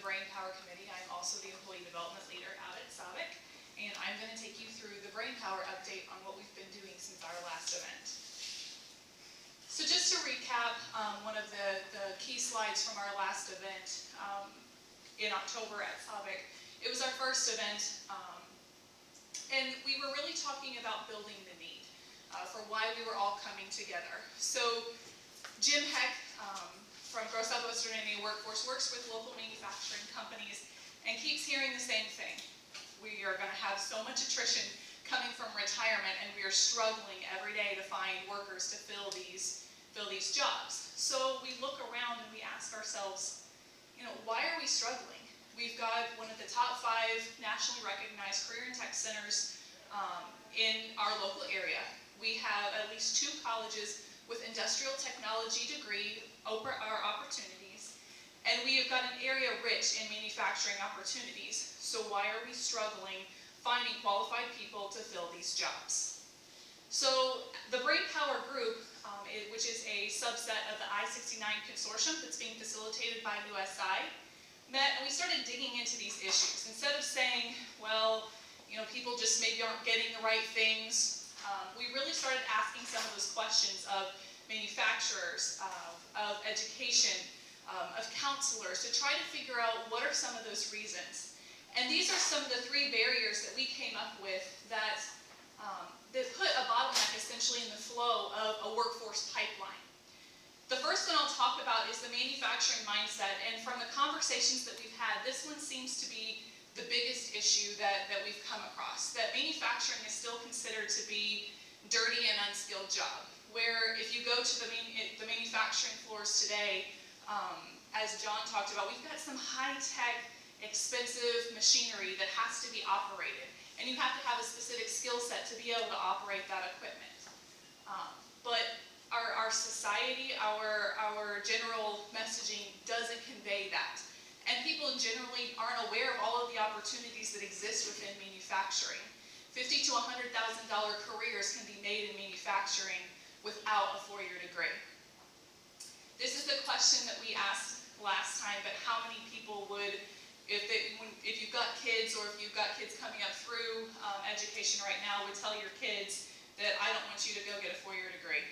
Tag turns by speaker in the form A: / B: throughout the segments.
A: the Brainpower Committee. I'm also the Employee Development Leader out at SABIC, and I'm going to take you through the Brainpower update on what we've been doing since our last event. So just to recap one of the key slides from our last event in October at SABIC, it was our first event, and we were really talking about building the need for why we were all coming together. So Jim Heck from Grow Southwestern Indiana Workforce works with local manufacturing companies and keeps hearing the same thing. We are going to have so much attrition coming from retirement, and we are struggling every day to find workers to fill these jobs. So we look around and we ask ourselves, why are we struggling? We've got one of the top 5 nationally recognized career and tech centers in our local area. We have at least 2 colleges with industrial technology degree opportunities, and we have got an area rich in manufacturing opportunities. So why are we struggling finding qualified people to fill these jobs? So the Brainpower group, which is a subset of the I-69 Consortium that's being facilitated by USI, met and we started digging into these issues. Instead of saying, well, people just maybe aren't getting the right things, we really started asking some of those questions of manufacturers, of education, of counselors, to try to figure out what are some of those reasons. And these are some of the 3 barriers that we came up with that put a bottleneck essentially in the flow of a workforce pipeline. The first one I'll talk about is the manufacturing mindset, and from the conversations that we've had, this one seems to be the biggest issue that we've come across, that manufacturing is still considered to be dirty and unskilled job, where if you go to the manufacturing floors today, as John talked about, we've got some high-tech, expensive machinery that has to be operated, and you have to have a specific skill set to be able to operate that equipment. But our society, our general messaging doesn't convey that. And people generally aren't aware of all of the opportunities that exist within manufacturing. $50,000 to $100,000 careers can be made in manufacturing without a 4-year degree. This is the question that we asked last time, but how many people would, if you've got kids or if you've got kids coming up through education right now, would tell your kids that I don't want you to go get a 4-year degree?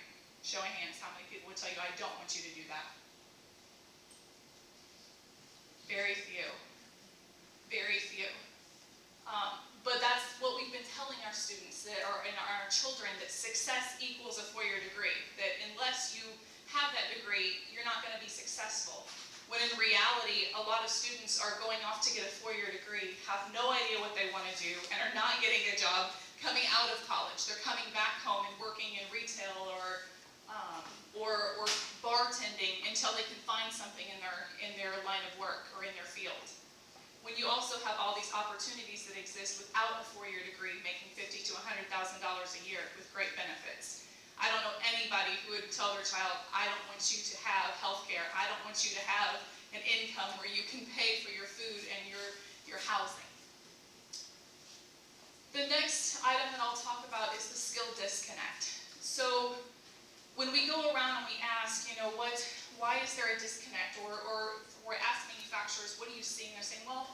A: Show of hands, how many people would tell you I don't want you to do that? Very few. Very few. But that's what we've been telling our students and our children, that success equals a 4-year degree. That unless you have that degree, you're not going to be successful. When in reality, a lot of students are going off to get a 4-year degree, have no idea what they want to do, and are not getting a job coming out of college. They're coming back home and working in retail or bartending until they can find something in their line of work or in their field. When you also have all these opportunities that exist without a 4-year degree, making $50,000 to $100,000 a year with great benefits. I don't know anybody who would tell their child, I don't want you to have health care, I don't want you to have an income where you can pay for your food and your housing. The next item that I'll talk about is the skill disconnect. So when we go around and we ask, why is there a disconnect? Or we ask manufacturers, what are you seeing? They're saying, well,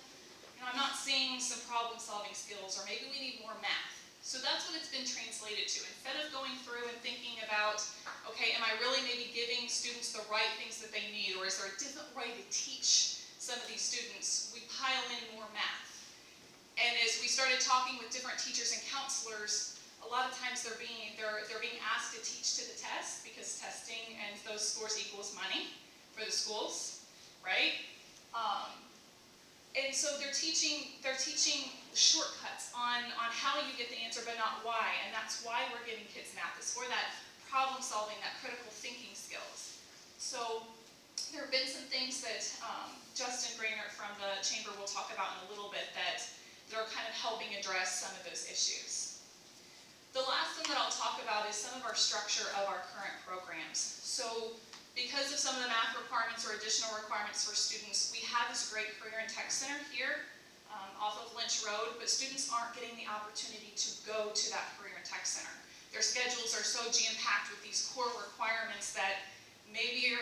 A: I'm not seeing some problem-solving skills, or maybe we need more math. So that's what it's been translated to. Instead of going through and thinking about, okay, am I really maybe giving students the right things that they need, or is there a different way to teach some of these students, we pile in more math. And as we started talking with different teachers and counselors, a lot of times they're being asked to teach to the test, because testing and those scores equals money for the schools, right? And so they're teaching shortcuts on how you get the answer, but not why. And that's why we're giving kids math. It's for that problem solving, that critical thinking skills. So there have been some things that Justin Brainerd from the Chamber will talk about in a little bit that are kind of helping address some of those issues. The last one that I'll talk about is some of our structure of our current programs. So because of some of the math requirements or additional requirements for students, we have this great career and tech center here off of Lynch Road, but students aren't getting the opportunity to go to that career and tech center. Their schedules are so jam-packed with these core requirements that maybe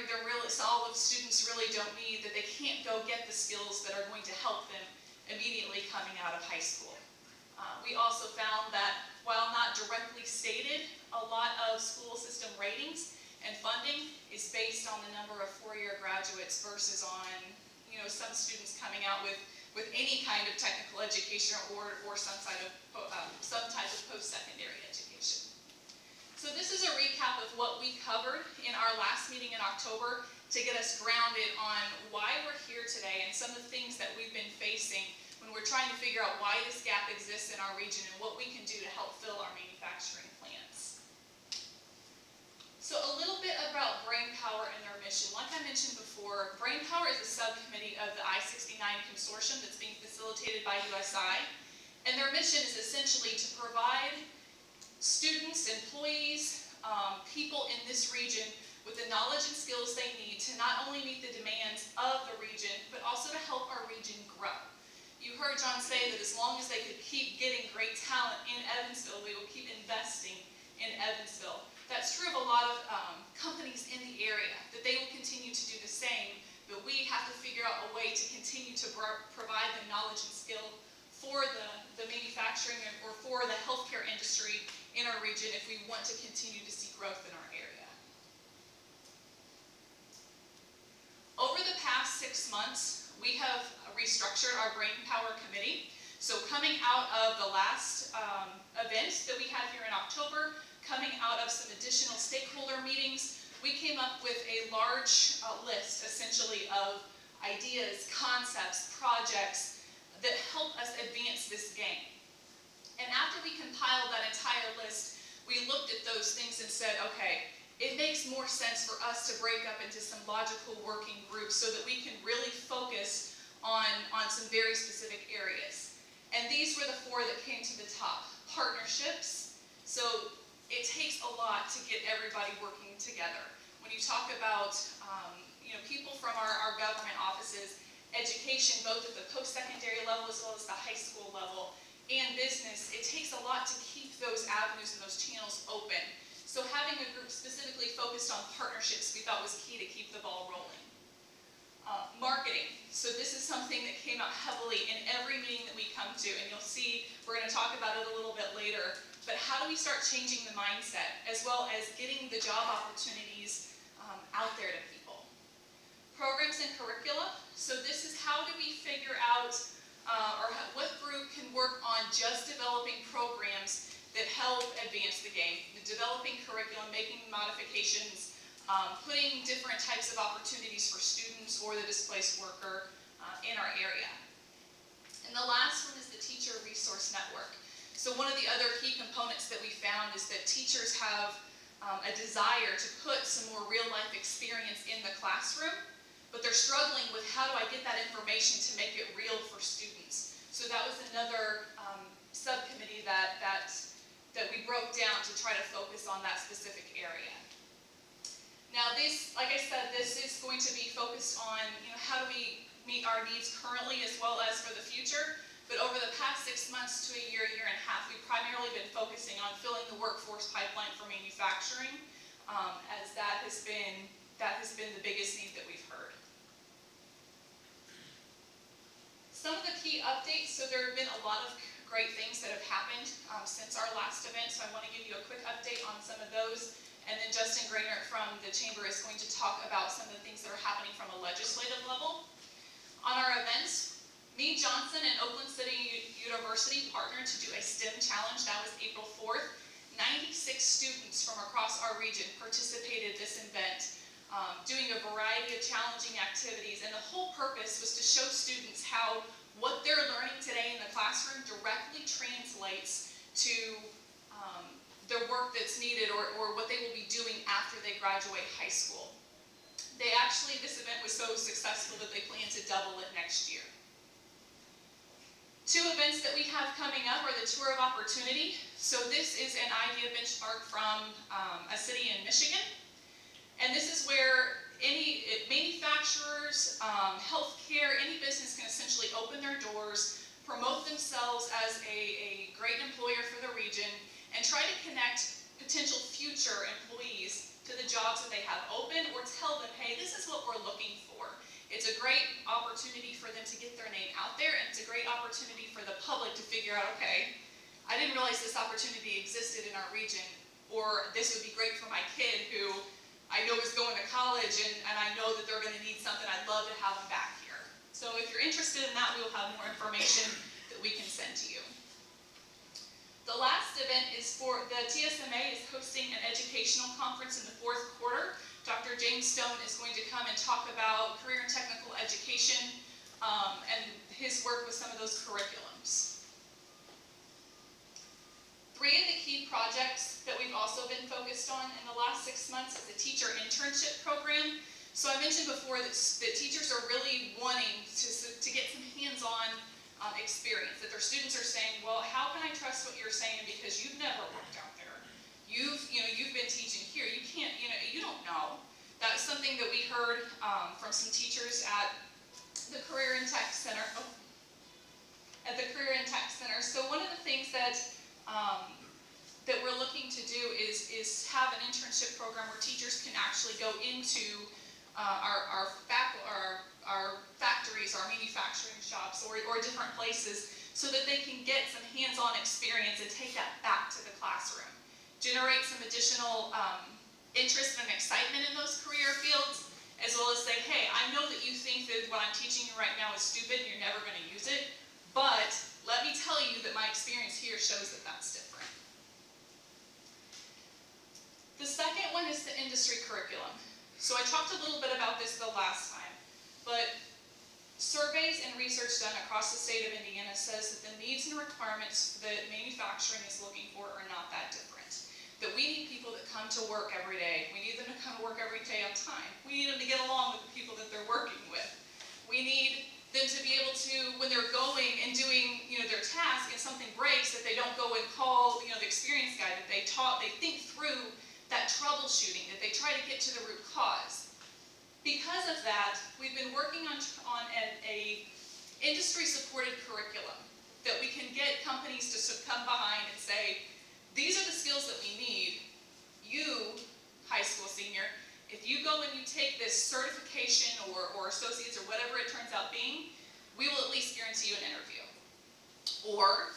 A: all of students really don't need, that they can't go get the skills that are coming out of high school. We also found that while not directly stated, a lot of school system ratings and funding is based on the number of four-year graduates versus on, some students coming out with any kind of technical education or some type of post-secondary education. So this is a recap of what we covered in our last meeting in October to get us grounded on why we're here today and some of the things that we've been facing when we're trying to figure out why this gap exists in our region and what we can do to help fill our manufacturing plants. So a little bit about Brainpower and their mission. Like I mentioned before, Brainpower is a subcommittee of the I-69 Consortium that's being facilitated by USI. And their mission is essentially to provide students, employees, people in this region with the knowledge and skills they need to not only meet the demands of the region, but also to help our region grow. You heard John say that as long as they could keep getting great talent in Evansville, we will keep investing in Evansville. That's true of a lot of companies in the area, that they will continue to do the same, but we have to figure out a way to continue to provide the knowledge and skill for the manufacturing or for the healthcare industry in our region if we want to continue to see growth in our area. Over the past 6 months, we have restructured our Brainpower Committee. So coming out of the last event that we had here in October, coming out of some additional stakeholder meetings, we came up with a large list, essentially, of ideas, concepts, projects that help us advance this game. And after we compiled that entire list, we looked at those things and said, okay, it makes more sense for us to break up into some logical working groups so that we can really focus on some very specific areas. And these were the 4 that came to the top. Partnerships. So it takes a lot to get everybody working together. When you talk about people from our government offices, education both at the post-secondary level as well as the high school level, and business, it takes a lot to keep those avenues and those channels open. So having a group specifically focused on partnerships we thought was key to keep the ball rolling. Marketing. So this is something that came out heavily in every meeting that we come to, and you'll see, we're going to talk about it a little bit later, but how do we start changing the mindset as well as getting the job opportunities out there to people? Programs and curricula. So this is how do we figure out what group can work on just developing programs that help advance the game, developing curriculum, making modifications, putting different types of opportunities for students or the displaced worker in our area. And the last one is the Teacher Resource Network. So one of the other key components that we found is that teachers have a desire to put some more real-life experience in the classroom, but they're struggling with how do I get that information to make it real for students. So that was another subcommittee that we broke down to try to focus on that specific area. Now this, like I said, this is going to be focused on how do we meet our needs currently as well as for the future. But over the past 6 months to a year and a half, we've primarily been focusing on filling the workforce pipeline for manufacturing, as that has been the biggest need that we've heard. Some of the key updates, so there have been a lot of great things that have happened since our last event, so I want to give you a quick update on some of those. And then Justin Grainer from the Chamber is going to talk about some of the things that are happening from a legislative level. On our events, Meade Johnson and Oakland City University partnered to do a STEM challenge. That was April 4th. 96 students from across our region participated in this event, doing a variety of challenging activities. And the whole purpose was to show students how what they're learning today in the classroom directly translates to their work that's needed or what they will be doing after they graduate high school. This event was so successful that they plan to double it next year. 2 events that we have coming up are the Tour of Opportunity. So this is an idea benchmark from a city in Michigan. And this is where any manufacturers, healthcare, any business can essentially open their doors, promote themselves as a great employer for the region, and try to connect potential future employees to the jobs that they have open, or tell them, hey, this is what we're looking for. It's a great opportunity for them to get their name out there, and it's a great opportunity opportunity for the public to figure out, okay, I didn't realize this opportunity existed in our region, or this would be great for my kid who I know is going to college and I know that they're going to need something. I'd love to have them back here. So if you're interested in that, we will have more information that we can send to you. The last event is for the TSMA is hosting an educational conference in the 4th quarter. Dr. James Stone is going to come and talk about career and technical education and his work with some of those curriculums. 3 of the key projects that we've also been focused on in the last 6 months is the teacher internship program. So I mentioned before that teachers are really wanting to get some hands-on experience, that their students are saying, well, how can I trust what you're saying because you've never worked out there. You've been teaching here. You can't, you don't know. That was something that we heard from some teachers at the Career and Tech Center. So one of the things that we're looking to do is have an internship program where teachers can actually go into our factories, our manufacturing shops, or different places so that they can get some hands-on experience and take that back to the classroom. Generate some additional interest and excitement in those career fields, as well as say, hey, I know that you think that what I'm teaching you right now is stupid and you're never going to use it, but let me tell you that my experience here shows that that's different. The second one is the industry curriculum. So I talked a little bit about this the last time, but surveys and research done across the state of Indiana says that the needs and requirements that manufacturing is looking for are not that different. That we need people that come to work every day. We need them to come to work every day on time. We need them to get along with the people that they're working with. We need them to be able to, when they're going and doing their task and something breaks, that they don't go and call the experienced guy, that they think through that troubleshooting, that they try to get to the root cause. Because of that, we've been working on a industry-supported curriculum that we can get companies to come behind and say, these are the skills that we need. You, high school senior, if you go and you take this certification or associates or whatever it turns out being, we will at least guarantee you an interview. Or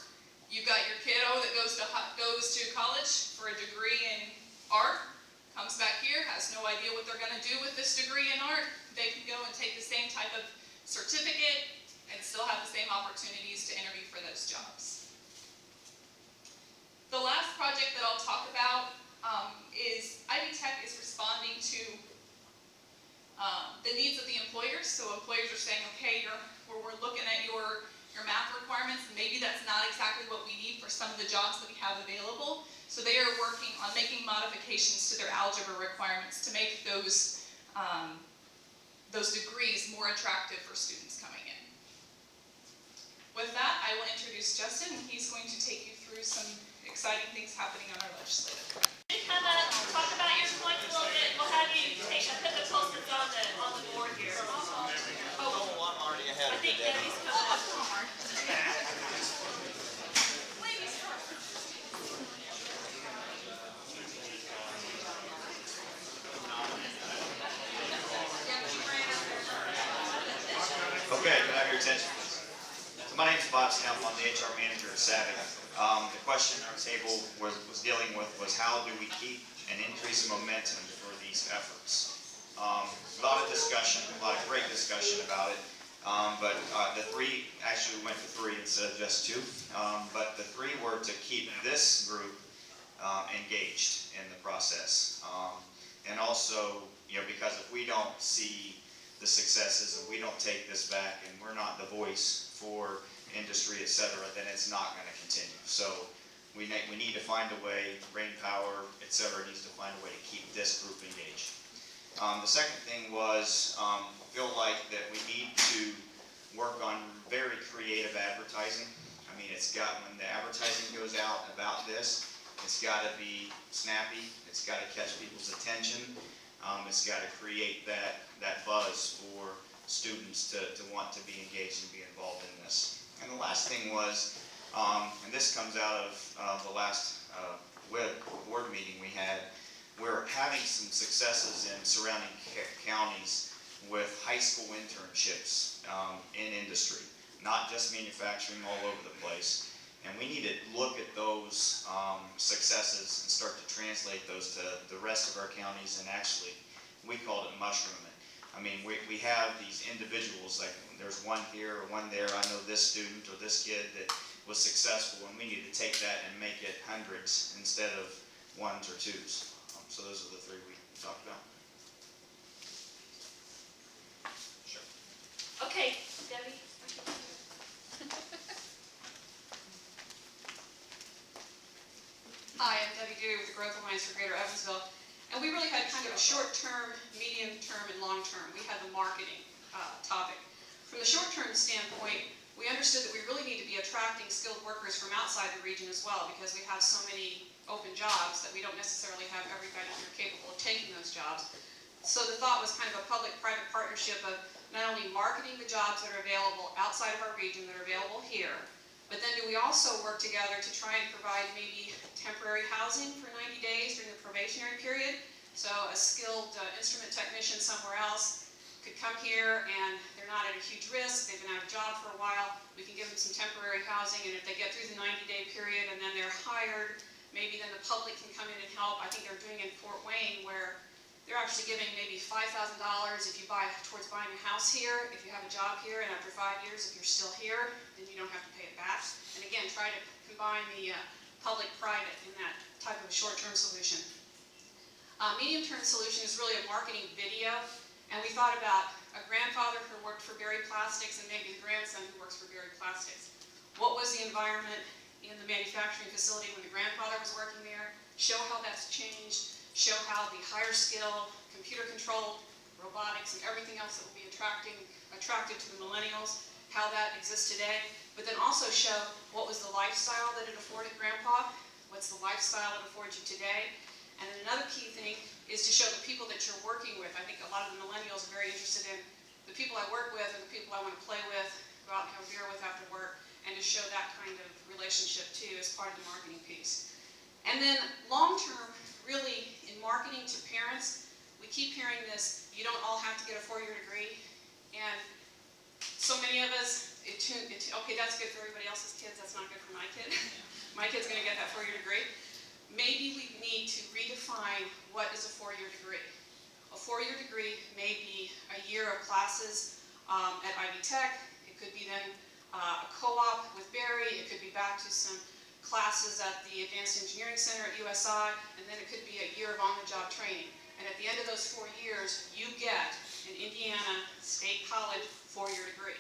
A: you've got your kiddo that goes to college for a degree in art, comes back here, has no idea what they're going to do with this degree in art. They can go and take the same type of certificate and still have the same opportunities to interview for those jobs. The last project that I'll talk about is Ivy Tech is responding to the needs of the employers. So employers are saying, okay, we're looking at your math requirements, and maybe that's not exactly what we need for some of the jobs that we have available. So they are working on making modifications to their algebra requirements to make those degrees more attractive for students coming in. With that, I will introduce Justin, and he's going to take you through some exciting things happening on our legislative.
B: Come up, talk about your points a little bit. We'll have you take put the post-its on the board here.
C: I'm already ahead
B: I
C: of
B: think
C: the day.
B: Debbie's coming up.
C: Okay, can I have your attention, please? So my name is Bob Stump. I'm the HR manager at Savvy. The question our table was dealing with was how do we keep and increase momentum for these efforts? A lot of discussion, a lot of great discussion about it. But the 3, actually we went to 3 instead of just 2. But the 3 were to keep this group engaged in the process. And also, because if we don't see the successes and we don't take this back and we're not the voice for industry, etc., then it's not going to continue. So we need to find a way, Brainpower, etc., needs to find a way to keep this group engaged. The second thing was, feel like that we need to work on very creative advertising. I mean, when the advertising goes out about this, it's got to be snappy, it's got to catch people's attention, it's got to create that buzz for students to want to be engaged and be involved in this. And the last thing was, and this comes out of the last board meeting we had, we're having some successes in surrounding counties with high school internships in industry. not just manufacturing all over the place. And we need to look at those successes and start to translate those to the rest of our counties, and actually, we called it mushrooming. I mean, we have these individuals, like there's one here or one there. I know this student or this kid that was successful, and we need to take that and make it hundreds instead of ones or twos. So those are the three we talked about. Sure.
B: Okay, Debbie.
D: Hi, I'm Debbie Dewey with the Growth Alliance for Greater Evansville. And we really had kind of a short-term, medium-term, and long-term. We had the marketing topic. From the short-term standpoint, we understood that we really need to be attracting skilled workers from outside the region as well, because we have so many open jobs that we don't necessarily have everybody here capable of taking those jobs. So the thought was kind of a public-private partnership of not only marketing the jobs that are available outside of our region that are available here, but then do we also work together to try and provide maybe temporary housing for 90 days during the probationary period? So a skilled instrument technician somewhere else could come here and they're not at a huge risk, they've been out of job for a while, we can give them some temporary housing, and if they get through the 90-day period and then they're hired, maybe then the public can come in and help. I think they're doing in Fort Wayne where they're actually giving maybe $5,000 if you buy towards buying a house here, if you have a job here, and after 5 years, if you're still here, then you don't have to pay it back. And again, try to combine the public-private in that type of short-term solution. Medium-term solution is really a marketing video, and we thought about a grandfather who worked for Berry Plastics and maybe the grandson who works for Berry Plastics. What was the environment in the manufacturing facility when the grandfather was working there? Show how that's changed. Show how the higher skill, computer-controlled, robotics, and everything else that will be attractive to the millennials, how that exists today. But then also show what was the lifestyle that it afforded Grandpa, what's the lifestyle it affords you today. And then another key thing is to show the people that you're working with. I think a lot of the millennials are very interested in the people I work with and the people I want to play with, go out and have a beer with after work, and to show that kind of relationship too as part of the marketing piece. And then long-term, really, in marketing to parents, we keep hearing this, you don't all have to get a 4-year degree. And so many of us, okay, that's good for everybody else's kids, that's not good for my kid. My kid's going to get that 4-year degree. Maybe we need to redefine what is a 4-year degree. A 4-year degree may be a year of classes at Ivy Tech. It could be then a co-op with Berry. It could be back to some classes at the Advanced Engineering Center at USI, and then it could be a year of on-the-job training. And at the end of those 4 years, you get an Indiana State College 4-year degree.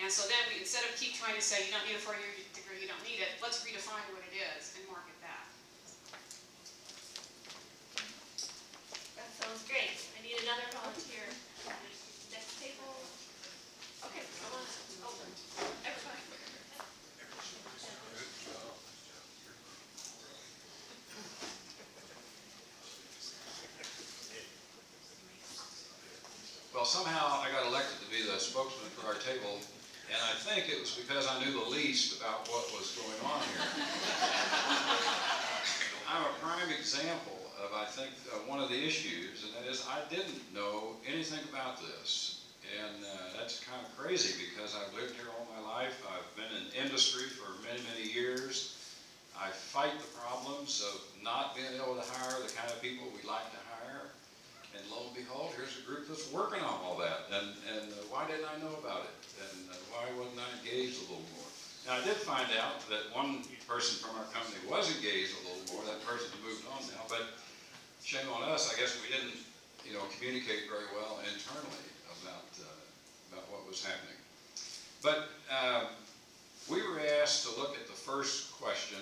D: And so then we, instead of keep trying to say you don't need a 4-year degree, you don't need it, let's redefine what it is and market that.
B: That sounds great. I need another volunteer. Next table. Okay, come on. Open. Everybody.
E: Well, somehow I got elected to be the spokesman for our table, and I think it was because I knew the least about what was going on here. I'm a prime example of, I think, one of the issues, and that is I didn't know anything about this. And that's kind of crazy because I've lived here all my life. I've been in industry for many, many years. I fight the problems of not being able to hire the kind of people we like to hire. And lo and behold, here's a group that's working on all that. And why didn't I know about it? And why wasn't I engaged a little more? Now, I did find out that one person from our company was engaged a little more. That person's moved on now. But shame on us, I guess we didn't, communicate very well internally about what was happening. But we were asked to look at the first question.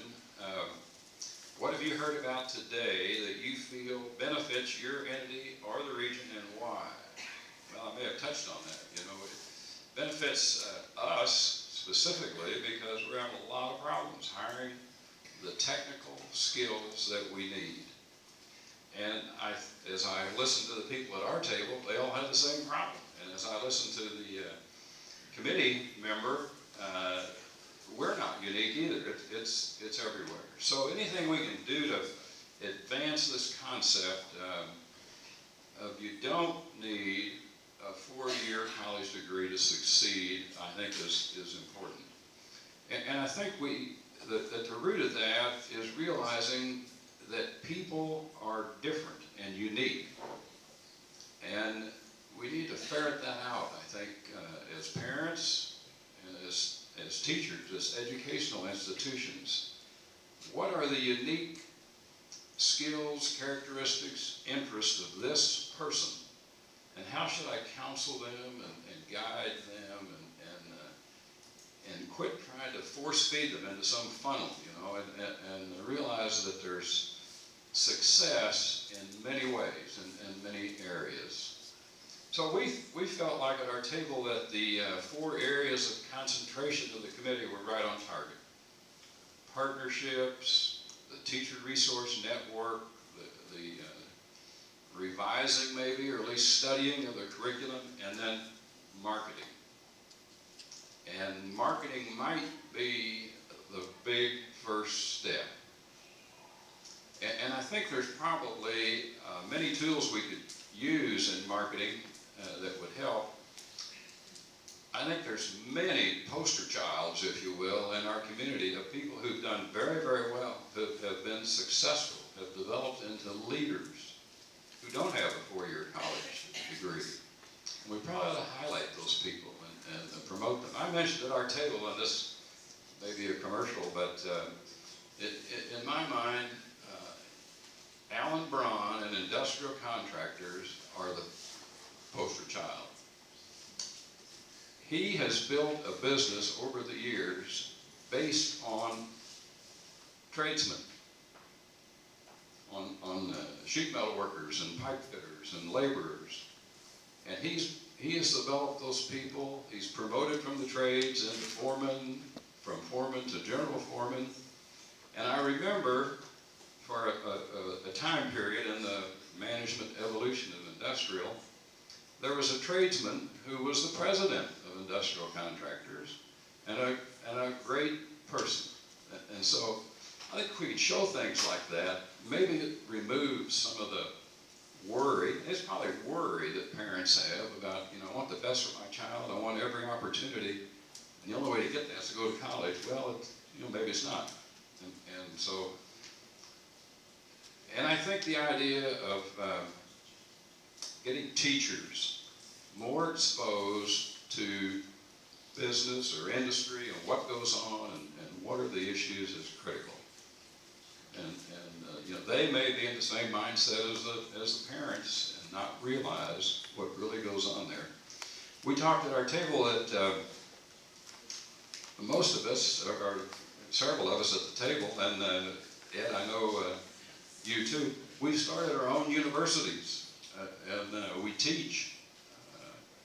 E: What have you heard about today that you feel benefits your entity or the region, and why? Well, I may have touched on that. It benefits us specifically because we're having a lot of problems hiring the technical skills that we need. And as I listen to the people at our table, they all have the same problem. And as I listen to the committee member, we're not unique either. It's everywhere. So anything we can do to advance this concept of you don't need a four-year college degree to succeed, I think is important. And I think that the root of that is realizing that people are different and unique. And we need to ferret that out, I think, as parents and as teachers, as educational institutions. What are the unique skills, characteristics, interests of this person? And how should I counsel them and guide them and quit trying to force feed them into some funnel, and realize that there's success in many ways and many areas. So we felt like at our table that the 4 areas of concentration of the committee were right on target. Partnerships, the teacher resource network, the revising maybe, or at least studying of the curriculum, and then marketing. And marketing might be the big first step. And I think there's probably many tools we could use in marketing that would help. I think there's many poster childs, if you will, in our community of people who've done very, very well, who have been successful, have developed into leaders who don't have a 4-year college degree. And we probably ought to highlight those people and promote them. I mentioned at our table, and this may be a commercial, but in my mind, Alan Braun and industrial contractors are the poster child. He has built a business over the years based on tradesmen, on sheet metal workers and pipe fitters and laborers. And he has developed those people. He's promoted from the trades into foreman, from foreman to general foreman. And I remember for a time period in the management evolution of industrial, there was a tradesman who was the president of industrial contractors and a great person. And so I think if we could show things like that, maybe it removes some of the worry. It's probably worry that parents have about, I want the best for my child, I want every opportunity, and the only way to get that is to go to college. Well, maybe it's not. And I think the idea of getting teachers more exposed to business or industry and what goes on and what are the issues is critical. And they may be in the same mindset as the parents and not realize what really goes on there. We talked at our table that most of us, or several of us at the table, and Ed, I know you too, we've started our own universities, and we teach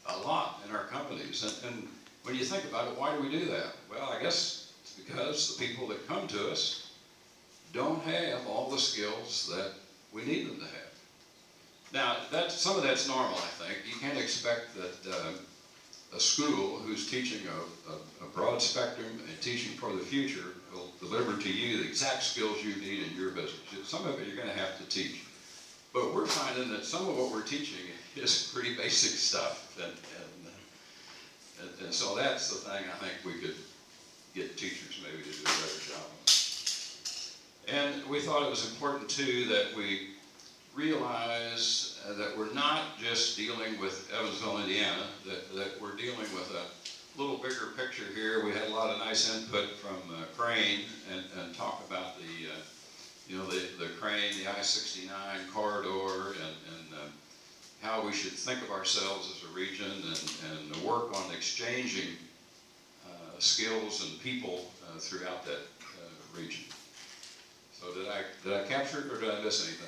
E: a lot in our companies. And when you think about it, why do we do that? Well, I guess it's because the people that come to us don't have all the skills that we need them to have. Now, some of that's normal, I think. You can't expect that a school who's teaching a broad spectrum and teaching for the future will deliver to you the exact skills you need in your business. Some of it you're going to have to teach. But we're finding that some of what we're teaching is pretty basic stuff. And so that's the thing I think we could get teachers maybe to do a better job on. And we thought it was important too that we realize that we're not just dealing with Evansville, Indiana, that we're dealing with a little bigger picture here. We had a lot of nice input from Crane and talk about the Crane, the I-69 corridor, and how we should think of ourselves as a region and work on exchanging skills and people throughout that region. So did I capture it or did I miss anything?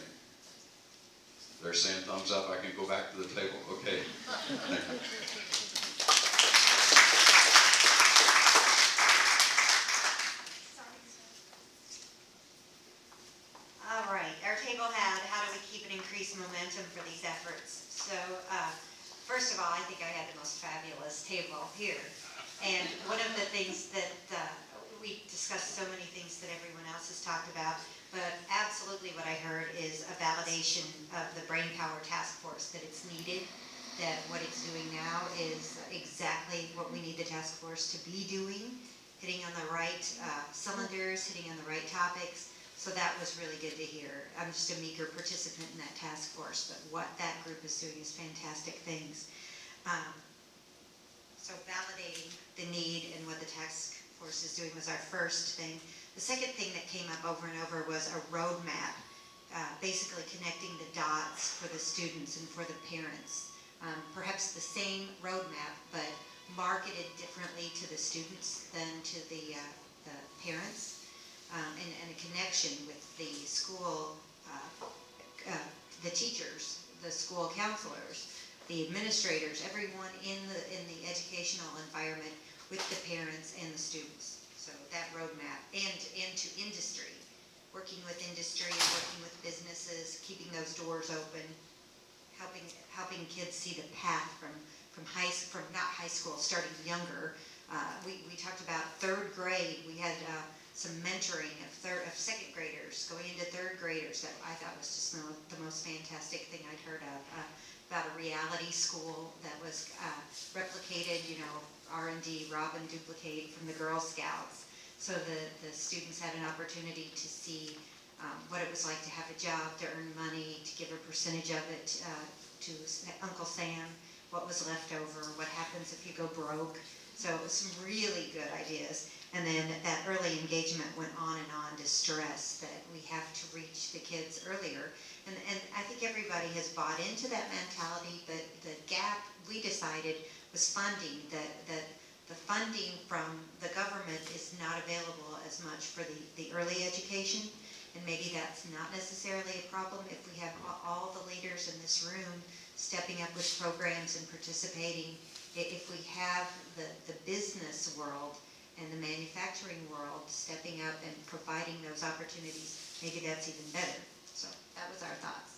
E: They're saying thumbs up, I can go back to the table. Okay. Thank you.
F: All right, our table had how do we keep and increase momentum for these efforts. So first of all, I think I had the most fabulous table here. And one of the things that we discussed so many things that everyone else has talked about, but absolutely what I heard is a validation of the Brainpower Task Force, that it's needed. that what it's doing now is exactly what we need the task force to be doing, hitting on the right cylinders, hitting on the right topics. So that was really good to hear. I'm just a meager participant in that task force, but what that group is doing is fantastic things. So validating the need and what the task force is doing was our first thing. The second thing that came up over and over was a roadmap, basically connecting the dots for the students and for the parents. Perhaps the same roadmap, but marketed differently to the students than to the parents. And a connection with the school, the teachers, the school counselors, the administrators, everyone in the educational environment with the parents and the students. So that roadmap, and to industry, working with industry and working with businesses, keeping those doors open, helping kids see the path from not high school, starting younger. We talked about third grade. We had some mentoring of second graders going into third graders that I thought was just the most fantastic thing I'd heard of, about a reality school that was replicated, R&D, rob and duplicate from the Girl Scouts. So the students had an opportunity to see what it was like to have a job, to earn money, to give a percentage of it to Uncle Sam, what was left over, what happens if you go broke. So it was some really good ideas. And then that early engagement went on to stress that we have to reach the kids earlier. And I think everybody has bought into that mentality, but the gap we decided was funding, that the funding from the government is not available as much for the early education. And maybe that's not necessarily a problem if we have all the leaders in this room stepping up with programs and participating. If we have the business world and the manufacturing world stepping up and providing those opportunities, maybe that's even better. So that was our thoughts.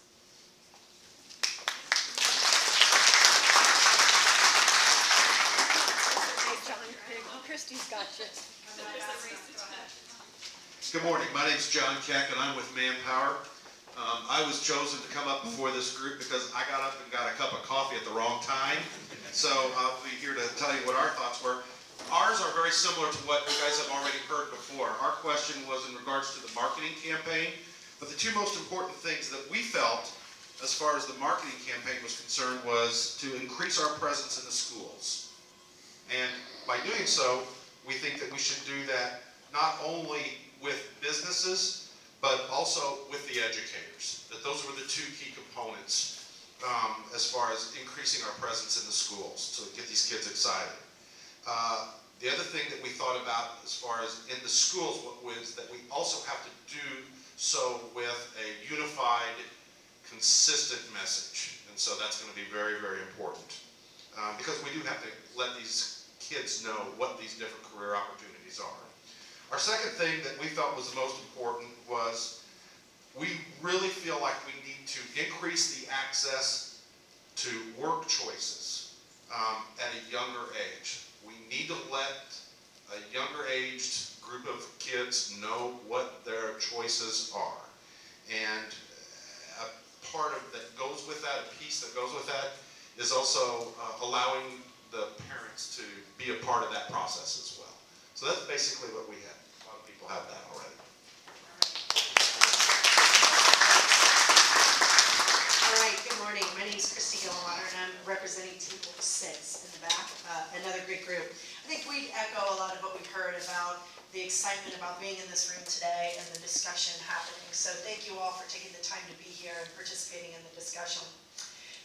B: Christy's got you.
G: Good morning, my name is John Keck and I'm with Manpower. I was chosen to come up before this group because I got up and got a cup of coffee at the wrong time. So I'll be here to tell you what our thoughts were. Ours are very similar to what you guys have already heard before. Our question was in regards to the marketing campaign, but the two most important things that we felt as far as the marketing campaign was concerned was to increase our presence in the schools. And by doing so, we think that we should do that not only with businesses, but also with the educators. That those were the two key components as far as increasing our presence in the schools to get these kids excited. The other thing that we thought about as far as in the schools was that we also have to do so with a unified, consistent message. And so that's going to be very, very important. Because we do have to let these kids know what these different career opportunities are. Our second thing that we felt was the most important was we really feel like we need to increase the access to work choices at a younger age. We need to let a younger aged group of kids know what their choices are. And a part of that goes with that, a piece that goes with that, is also allowing the parents to be a part of that process as well. So that's basically what we have. A lot of people have that already.
H: All right, good morning. My name is Christy Gillenwater, and I'm representing Table 6 in the back, another great group. I think we'd echo a lot of what we've heard about the excitement about being in this room today and the discussion happening. So thank you all for taking the time to be here and participating in the discussion.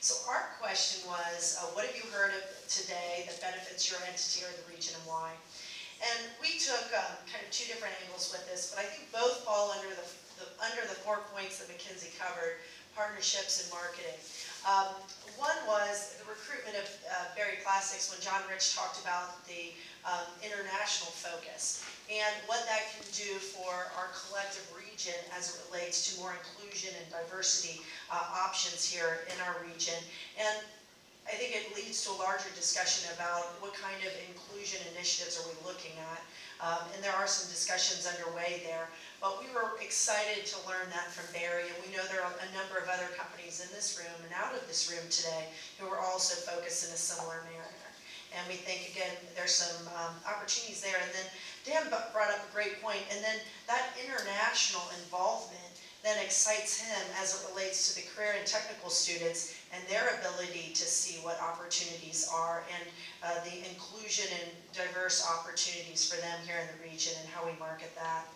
H: So our question was, what have you heard of today that benefits your entity or the region and why? And we took kind of two different angles with this, but I think both fall under the 4 points that McKinsey covered: partnerships and marketing. One was the recruitment of Berry Plastics, when John Rich talked about the international focus and what that can do for our collective region as it relates to more inclusion and diversity options here in our region. And I think it leads to a larger discussion about what kind of inclusion initiatives are we looking at. And there are some discussions underway there. but we were excited to learn that from Barry, and we know there are a number of other companies in this room and out of this room today who are also focused in a similar manner. And we think, again, there's some opportunities there. And then Dan brought up a great point, and then that international involvement then excites him as it relates to the career and technical students and their ability to see what opportunities are and the inclusion and diverse opportunities for them here in the region and how we market that.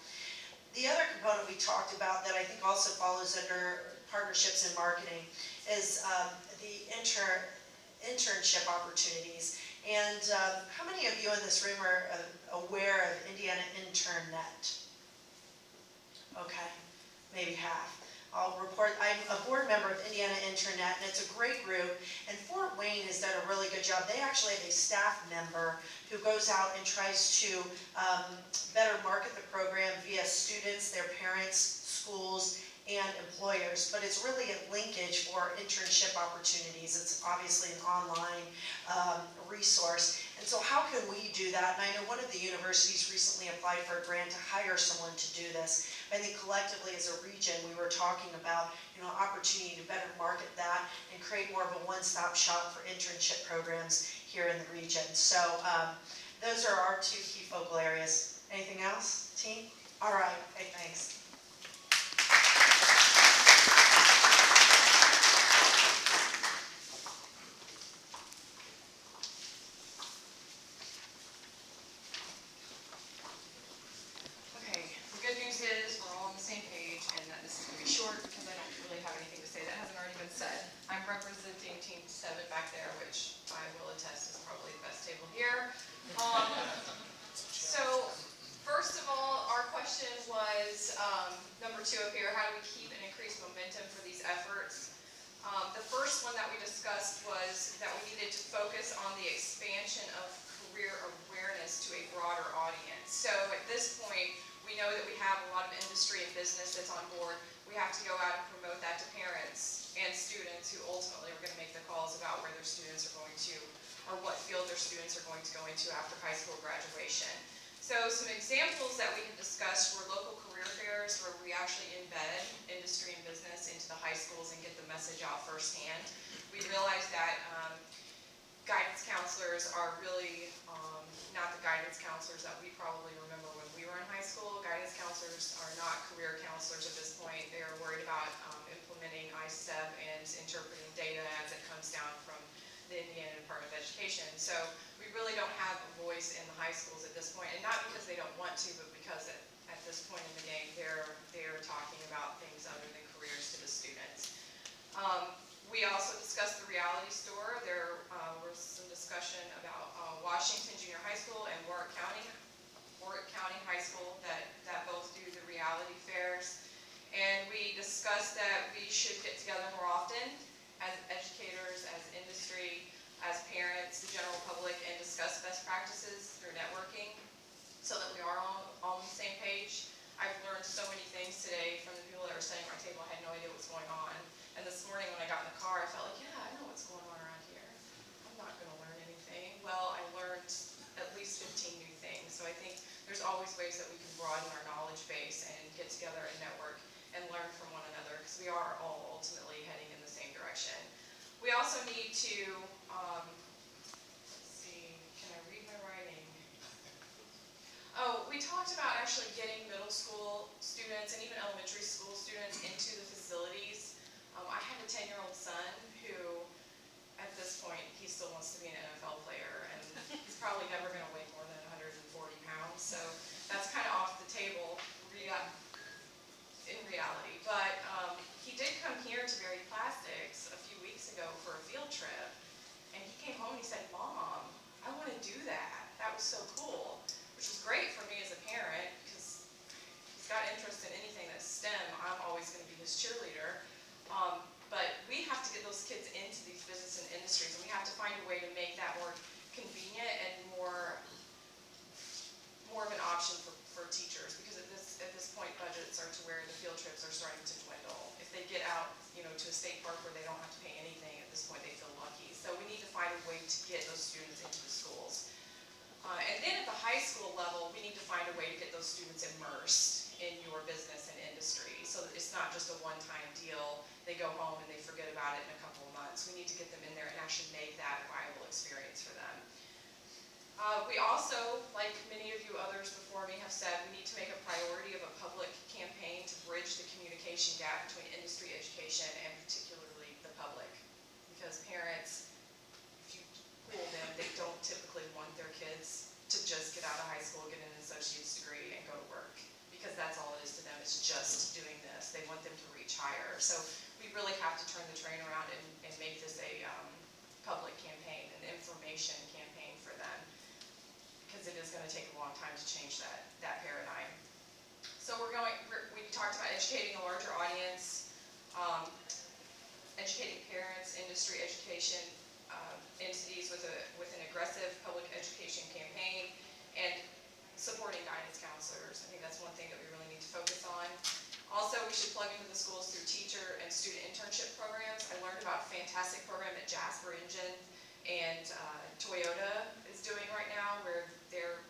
H: The other component we talked about that I think also follows under partnerships and marketing is the internship opportunities. And how many of you in this room are aware of Indiana InternNet? Okay, maybe half. I'll report, I'm a board member of Indiana InternNet, and it's a great group. And Fort Wayne has done a really good job. They actually have a staff member who goes out and tries to better market the program via students, their parents, schools, and employers, but it's really a linkage for internship opportunities. It's obviously an online resource. And so how can we do that? And I know one of the universities recently applied for a grant to hire someone to do this. I think collectively as a region, we were talking about, opportunity to better market that and create more of a one-stop shop for internship programs here in the region. So those are our two key focal areas. Anything else, team? All right, hey, thanks.
I: I'm representing Team 7 back there, which I will attest is probably the best table here. So, first of all, our question was, number 2 up here, how do we keep and increase momentum for these efforts? The first one that we discussed was that we needed to focus on the expansion of career awareness to a broader audience. So at this point, we know that we have a lot of industry and business that's on board. We have to go out and promote that to parents and students who ultimately are going to make the calls about where their students are going to, or what field their students are going to go into after high school graduation. So some examples that we had discussed were local career fairs where we actually embed industry and business into the high schools and get the message out firsthand. We realized that guidance counselors are really not the guidance counselors that we probably remember when we were in high school. Guidance counselors are not career counselors at this point. They are worried about implementing I-7 and interpreting data as it comes down from the Indiana Department of Education. So we really don't have a voice in the high schools at this point, and not because they don't want to, but because at this point in the game, they're talking about things other than careers to the students. We also discussed the reality store. There was some discussion about Washington Junior High School and Warwick County High School that both do the reality fairs. And we discussed that we should get together more often as educators, as industry, as parents, the general public, and discuss best practices through networking so that we are on the same page. I've learned so many things today from the people that were sitting at my table. I had no idea what was going on. And this morning when I got in the car, I felt like, yeah, I know what's going on around here. I'm not going to learn anything. Well, I learned at least 15 new things. So I think there's always ways that we can broaden our knowledge base and get together and network and learn from one another, because we are all ultimately heading in the same direction. We also need to, let's see, can I read my writing? Oh, we talked about actually getting middle school students and even elementary school students into the facilities. I have a 10-year-old son who, at this point, he still wants to be an NFL player, and he's probably never going to weigh more than 140 pounds, so that's kind of off the table in reality. But he did come here to Berry Plastics a few weeks ago for a field trip, and he came home and he said, "Mom, I want to do that. That was so cool," which was great for me as a parent, because he's got interest in anything that's STEM. I'm always going to be his cheerleader. But we have to get those kids into these business and industries, and we have to find a way to make that more convenient and more of an option for teachers, because at this point budgets are to where the field trips are starting to dwindle. If they get out, to a state park where they don't have to pay anything, at this point they feel lucky. So we need to find a way to get those students into the schools. And then at the high school level, we need to find a way to get those students immersed in your business and industry. So that it's not just a one-time deal, they go home and they forget about it in a couple of months. We need to get them in there and actually make that a viable experience for them. We also, like many of you others before me have said, we need to make a priority of a public campaign to bridge the communication gap between industry education and particularly the public. Because parents, if you poll them, they don't typically want their kids to just get out of high school, get an associate's degree, and go to work. Because that's all it is to them, it's just doing this. They want them to reach higher. So we really have to turn the train around and make this a public campaign, an information campaign for them. Because it is going to take a long time to change that paradigm. So we talked about educating a larger audience, educating parents, industry education entities with an aggressive public education campaign, and supporting guidance counselors. I think that's one thing that we really need to focus on. Also, we should plug into the schools through teacher and student internship programs. I learned about a fantastic program that Jasper Engine and Toyota is doing right now, where they're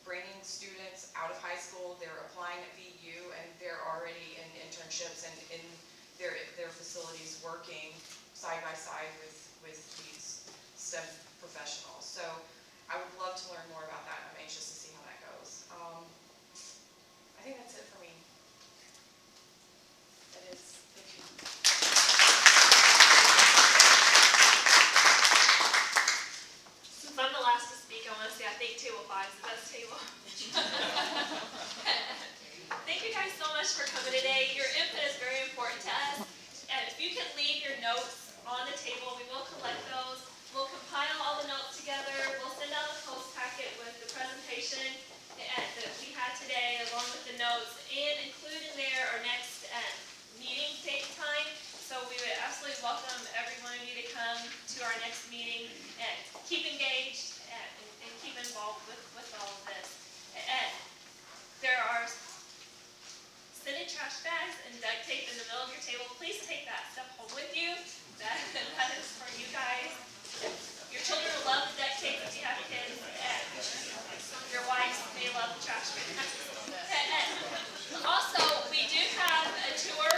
I: bringing students out of high school, they're applying at VU, and they're already in internships and in their facilities working side by side with these STEM professionals. So I would love to learn more about that, and I'm anxious to see how that goes. I think that's it for me. That is, thank you.
B: Since I'm the last to speak, I want to say I think table 5 is the best table. Thank you guys so much for coming today. Your input is very important to us. And if you can leave your notes on the table, we will collect those. We'll compile all the notes together. We'll send out a post packet with the presentation that we had today, along with the notes, and include in there our next meeting date time. So we would absolutely welcome every one of you to come to our next meeting and keep engaged and keep involved with all of this. And there are scented trash bags and duct tape in the middle of your table. Please take that stuff home with you. That is for you guys. Your children will love the duct tape if you have kids. Your wives may love the trash bags. Also, we do have a tour